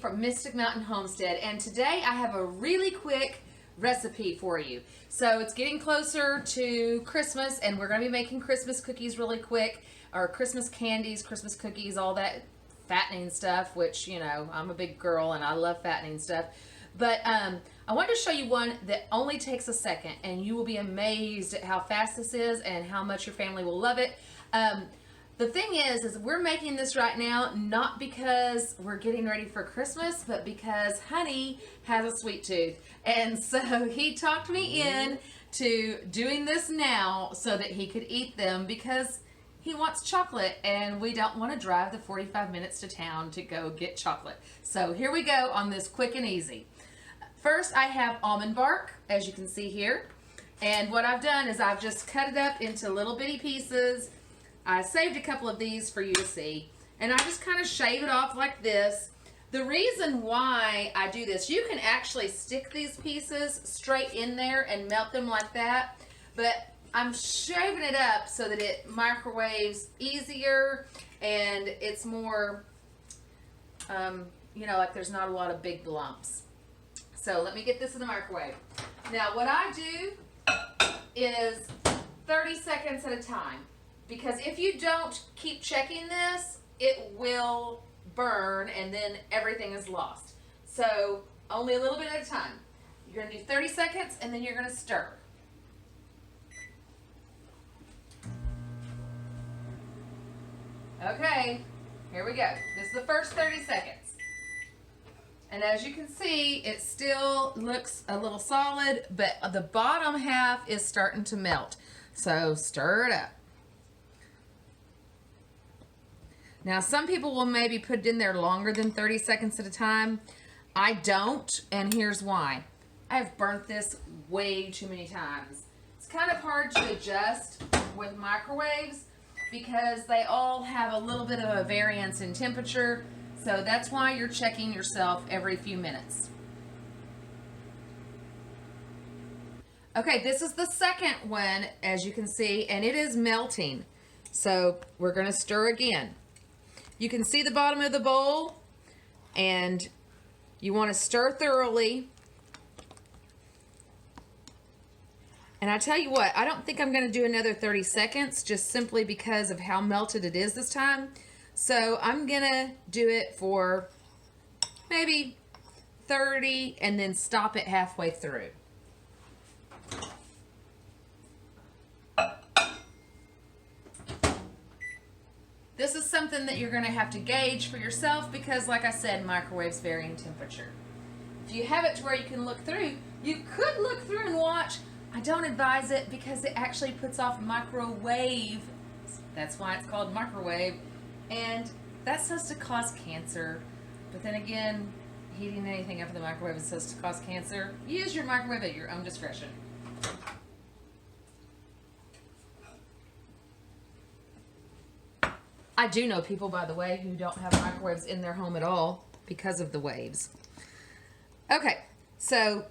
from Mystic Mountain Homestead, and today I have a really quick recipe for you. So it's getting closer to Christmas, and we're going to be making Christmas cookies really quick, or Christmas candies, Christmas cookies, all that fattening stuff, which, you know, I'm a big girl and I love fattening stuff. But I wanted to show you one that only takes a second, and you will be amazed at how fast this is and how much your family will love it. The thing is we're making this right now not because we're getting ready for Christmas, but because Honey has a sweet tooth. And so he talked me in to doing this now so that he could eat them because he wants chocolate and we don't want to drive the 45 minutes to town to go get chocolate. So here we go on this quick and easy. First, I have almond bark, as you can see here. And what I've done is I've just cut it up into little bitty pieces. I saved a couple of these for you to see, and I just kind of shave it off like this. The reason why I do this, you can actually stick these pieces straight in there and melt them like that, but I'm shaving it up so that it microwaves easier and it's more, you know, like there's not a lot of big lumps. So let me get this in the microwave. Now what I do is 30 seconds at a time. Because if you don't keep checking this, it will burn and then everything is lost. So only a little bit at a time. You're going to do 30 seconds and then you're going to stir. Okay, here we go. This is the first 30 seconds. And as you can see, it still looks a little solid, but the bottom half is starting to melt. So stir it up. Now, some people will maybe put it in there longer than 30 seconds at a time. I don't, and here's why. I've burnt this way too many times. It's kind of hard to adjust with microwaves because they all have a little bit of a variance in temperature, so that's why you're checking yourself every few minutes. Okay, this is the second one, as you can see, and it is melting. So we're going to stir again. You can see the bottom of the bowl, and you want to stir thoroughly. And I tell you what, I don't think I'm going to do another 30 seconds just simply because of how melted it is this time. So I'm going to do it for maybe 30 and then stop it halfway through. This is something that you're going to have to gauge for yourself because, like I said, microwaves vary in temperature. If you have it to where you can look through, you could look through and watch. I don't advise it because it actually puts off microwave. That's why it's called microwave. And that's supposed to cause cancer. But then again, heating anything up in the microwave is supposed to cause cancer. Use your microwave at your own discretion. I do know people, by the way, who don't have microwaves in their home at all because of the waves. Okay, so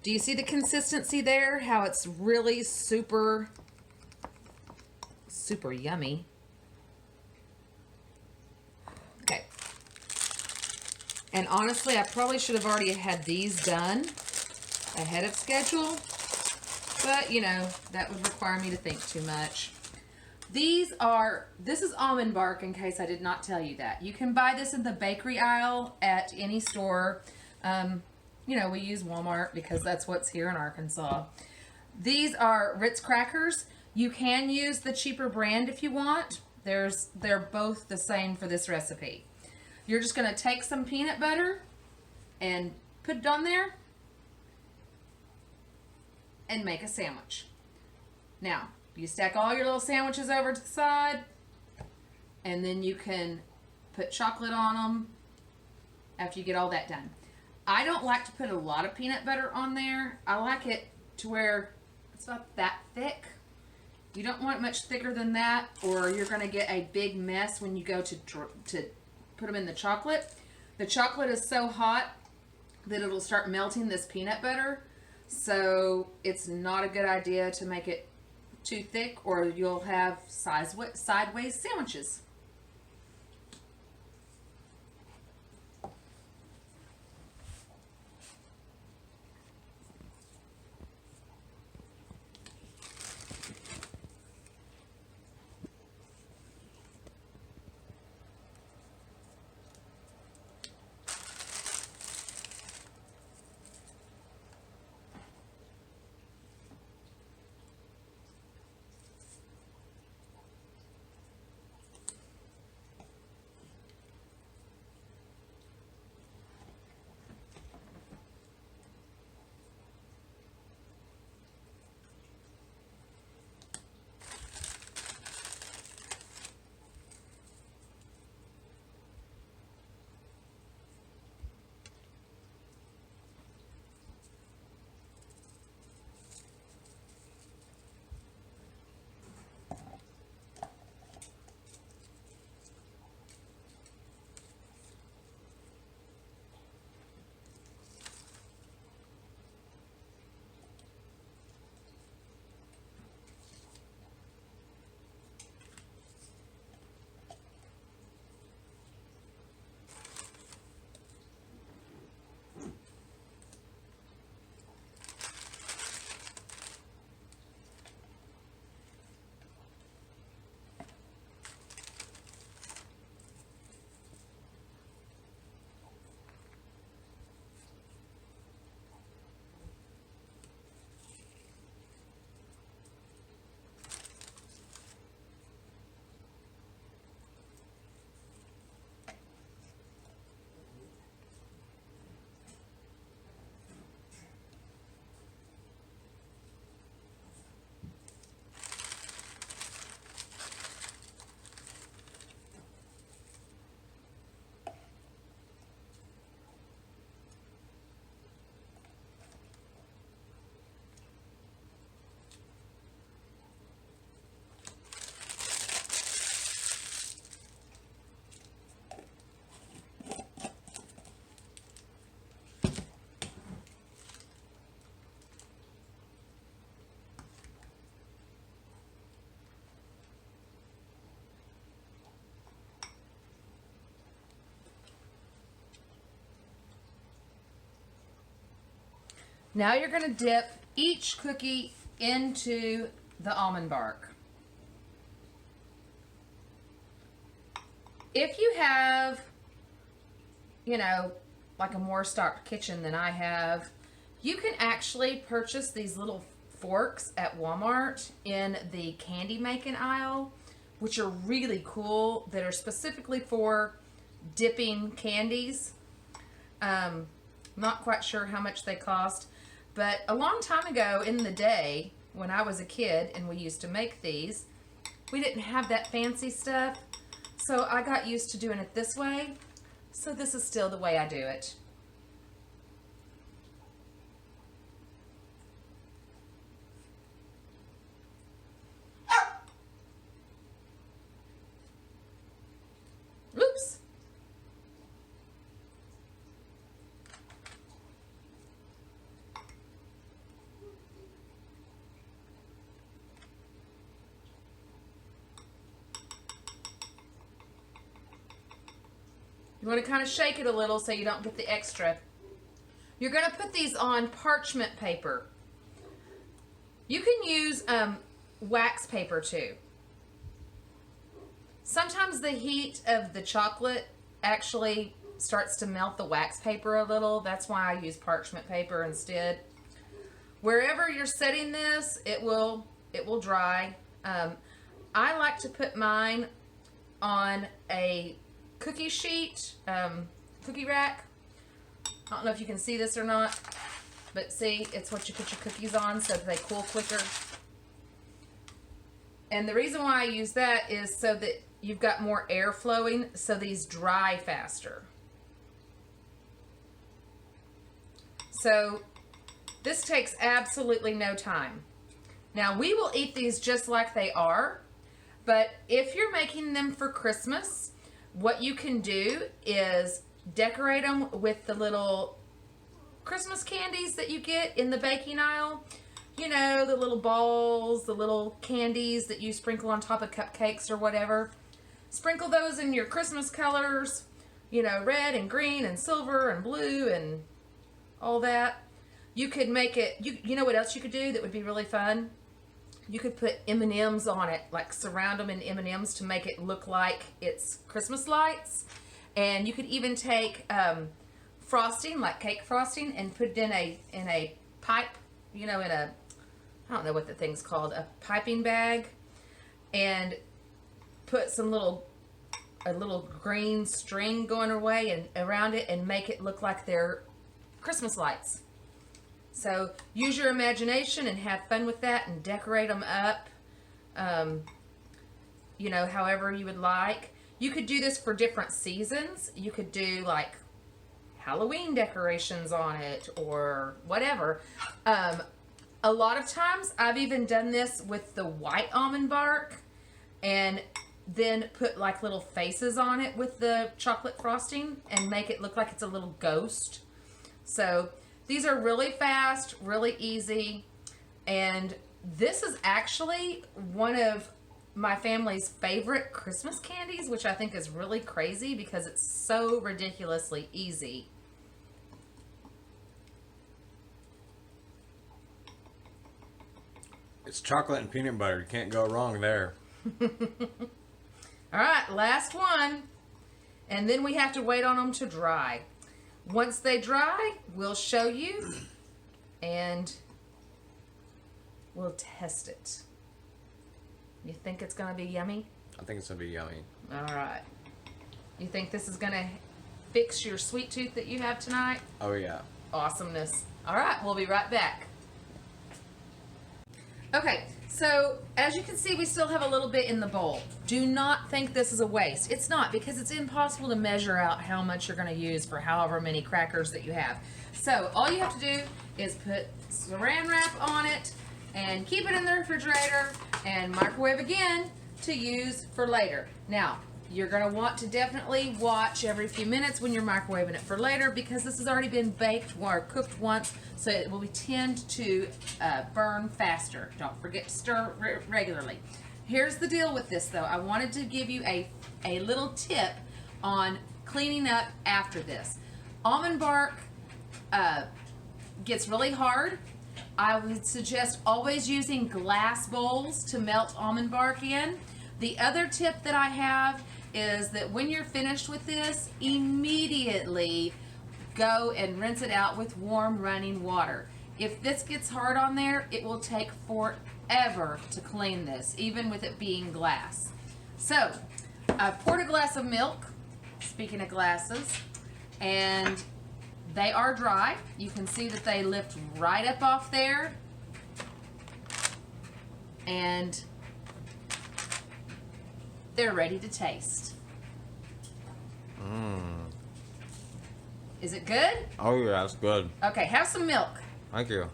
do you see the consistency there? How it's really super, super yummy. Okay. And honestly, I probably should have already had these done ahead of schedule. But, you know, that would require me to think too much. This is almond bark, in case I did not tell you that. You can buy this in the bakery aisle at any store. You know, we use Walmart because that's what's here in Arkansas. These are Ritz crackers. You can use the cheaper brand if you want. They're both the same for this recipe. You're just going to take some peanut butter and put it on there and make a sandwich. Now, you stack all your little sandwiches over to the side, and then you can put chocolate on them after you get all that done. I don't like to put a lot of peanut butter on there. I like it to where it's not that thick. You don't want it much thicker than that, or you're going to get a big mess when you go to put them in the chocolate. The chocolate is so hot that it'll start melting this peanut butter, so it's not a good idea to make it too thick, or you'll have sideways sandwiches. Now you're going to dip each cookie into the almond bark. If you have, you know, like a more stocked kitchen than I have, you can actually purchase these little forks at Walmart in the candy making aisle, which are really cool, that are specifically for dipping candies. Not quite sure how much they cost, but a long time ago in the day when I was a kid and we used to make these, we didn't have that fancy stuff, so I got used to doing it this way. So this is still the way I do it. Oops. You want to kind of shake it a little so you don't get the extra. You're going to put these on parchment paper. You can use wax paper too. Sometimes the heat of the chocolate actually starts to melt the wax paper a little. That's why I use parchment paper instead. Wherever you're setting this, it will dry. I like to put mine on a cookie sheet, cookie rack. I don't know if you can see this or not, but see, it's what you put your cookies on so that they cool quicker. And the reason why I use that is so that you've got more air flowing, so these dry faster. So this takes absolutely no time. Now we will eat these just like they are, but if you're making them for Christmas, what you can do is decorate them with the little Christmas candies that you get in the baking aisle. You know, the little balls, the little candies that you sprinkle on top of cupcakes or whatever. Sprinkle those in your Christmas colors, you know, red and green and silver and blue and all that. You could make it, you know what else you could do that would be really fun? You could put M&Ms on it, like surround them in M&Ms to make it look like it's Christmas lights. And you could even take frosting, like cake frosting, and put it in a pipe, you know, in a, I don't know what the thing's called, a piping bag, and put some a little green string going away and around it and make it look like they're Christmas lights. So use your imagination and have fun with that and decorate them up, you know, however you would like. You could do this for different seasons. You could do like Halloween decorations on it or whatever. A lot of times I've even done this with the white almond bark and then put like little faces on it with the chocolate frosting and make it look like it's a little ghost. So these are really fast, really easy, and this is actually one of my family's favorite Christmas candies, which I think is really crazy because it's so ridiculously easy. It's chocolate and peanut butter. You can't go wrong there. All right, last one, and then we have to wait on them to dry. Once they dry, we'll show you and we'll test it. You think it's going to be yummy? I think it's going to be yummy. All right. You think this is going to fix your sweet tooth that you have tonight? Oh, yeah. Awesomeness. All right, we'll be right back. Okay, so as you can see, we still have a little bit in the bowl. Do not think this is a waste. It's not, because it's impossible to measure out how much you're going to use for however many crackers that you have. So all you have to do is put saran wrap on it and keep it in the refrigerator and microwave again to use for later. Now, you're going to want to definitely watch every few minutes when you're microwaving it for later, because this has already been baked or cooked once, so it will tend to burn faster. Don't forget to stir regularly. Here's the deal with this though. I wanted to give you a little tip on cleaning up after this. Almond bark gets really hard, I would suggest always using glass bowls to melt almond bark in. The other tip that I have is that when you're finished with this, immediately go and rinse it out with warm running water. If this gets hard on there, it will take forever to clean this, even with it being glass. So, I poured a glass of milk, speaking of glasses, and they are dry. You can see that they lift right up off there. And they're ready to taste. Is it good? Oh yeah, that's good. Okay, have some milk. Thank you.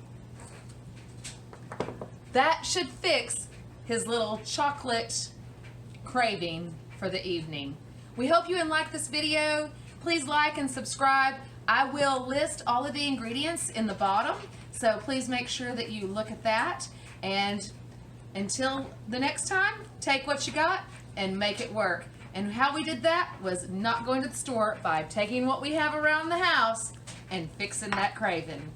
That should fix his little chocolate craving for the evening. We hope you like this video. Please like and subscribe. I will list all of the ingredients in the bottom, so please make sure that you look at that. And until the next time, take what you got and make it work. And how we did that was not going to the store, by taking what we have around the house and fixing that craving.